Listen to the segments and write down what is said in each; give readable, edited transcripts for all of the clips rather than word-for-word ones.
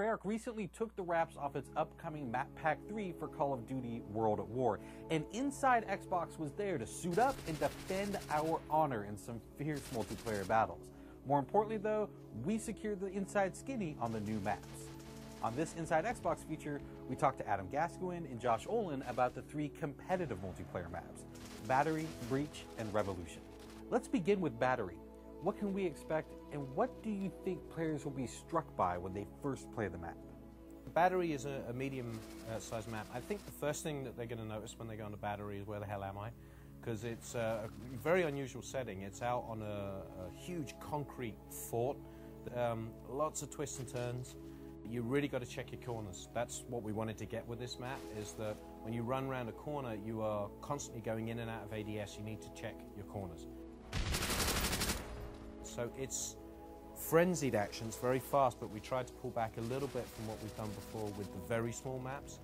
Treyarch recently took the wraps off its upcoming map Pack 3 for Call of Duty World at War, and Inside Xbox was there to suit up and defend our honor in some fierce multiplayer battles. More importantly though, we secured the Inside Skinny on the new maps. On this Inside Xbox feature, we talked to Adam Gascoigne and Josh Olin about the 3 competitive multiplayer maps: Battery, Breach, and Revolution. Let's begin with Battery. What can we expect, and what do you think players will be struck by when they first play the map? Battery is a medium-sized map. I think the first thing that they're going to notice when they go on the Battery is where the hell am I? Because it's a very unusual setting. It's out on a huge concrete fort, lots of twists and turns. You really got to check your corners. That's what we wanted to get with this map, is that when you run around a corner, you are constantly going in and out of ADS. You need to check your corners. So it's frenzied action, it's very fast, but we tried to pull back a little bit from what we've done before with the very small maps.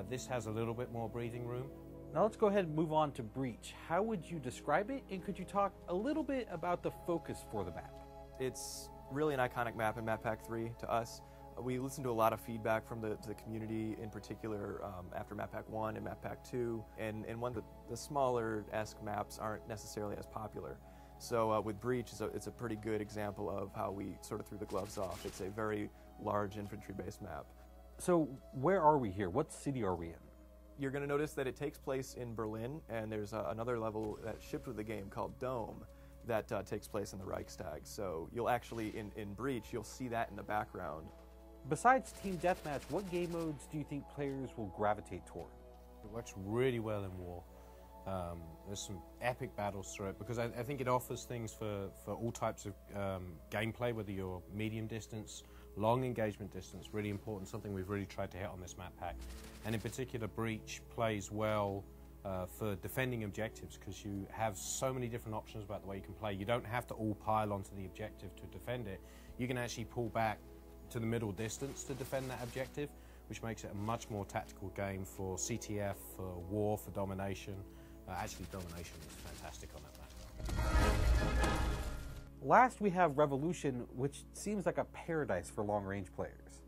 This has a little bit more breathing room. Now let's go ahead and move on to Breach. How would you describe it, and could you talk a little bit about the focus for the map? It's really an iconic map in map Pack 3 to us. We listened to a lot of feedback from the community, in particular after map Pack 1 and map Pack 2, and one of the smaller-esque maps aren't necessarily as popular. So with Breach, it's a pretty good example of how we sort of threw the gloves off. It's a very large infantry-based map. So where are we here? What city are we in? You're going to notice that it takes place in Berlin, and there's another level that shipped with the game called Dome that takes place in the Reichstag. So you'll actually, in Breach, you'll see that in the background. Besides Team Deathmatch, what game modes do you think players will gravitate toward? It works really well in War. There's some epic battles through it, because I think it offers things for all types of gameplay, whether you're medium distance, long engagement distance, really important, something we've really tried to hit on this map pack. And in particular, Breach plays well for defending objectives, because you have so many different options about the way you can play. You don't have to all pile onto the objective to defend it. You can actually pull back to the middle distance to defend that objective, which makes it a much more tactical game for CTF, for War, for Domination. Actually, Domination is fantastic on that map. Last, we have Revolution, which seems like a paradise for long-range players.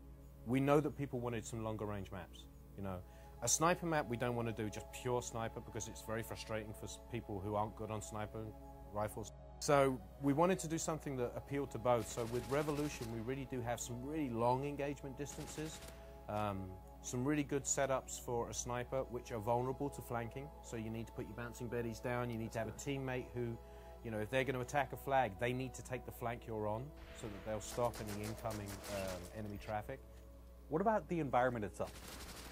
We know that people wanted some longer-range maps. You know, a sniper map we don't want to do just pure sniper, because it's very frustrating for people who aren't good on sniper rifles. So we wanted to do something that appealed to both. So with Revolution, we really do have some really long engagement distances. Some really good setups for a sniper, which are vulnerable to flanking. So you need to put your bouncing betties down. You need to have a teammate who, you know, if they're going to attack a flag, they need to take the flank you're on, so that they'll stop any incoming enemy traffic. What about the environment itself?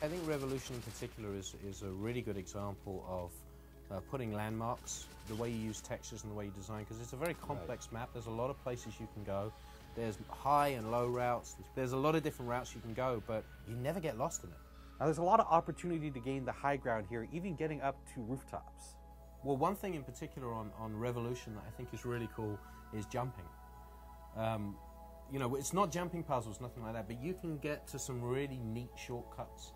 I think Revolution in particular is a really good example of putting landmarks, the way you use textures and the way you design, because it's a very complex map. There's a lot of places you can go. There's high and low routes. There's a lot of different routes you can go, but you never get lost in it. Now, there's a lot of opportunity to gain the high ground here, even getting up to rooftops. Well, one thing in particular on Revolution that I think is really cool is jumping. You know, it's not jumping puzzles, nothing like that, but you can get to some really neat shortcuts.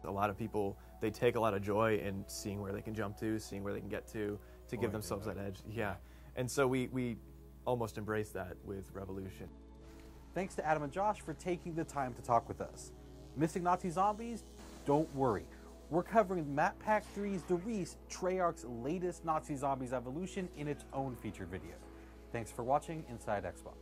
A lot of people, they take a lot of joy in seeing where they can jump to, seeing where they can get to give themselves that edge. Yeah, and so we almost embrace that with Revolution. Thanks to Adam and Josh for taking the time to talk with us. Missing Nazi zombies? Don't worry. We're covering map Pack 3's The Reese, Treyarch's latest Nazi zombies evolution, in its own featured video. Thanks for watching Inside Xbox.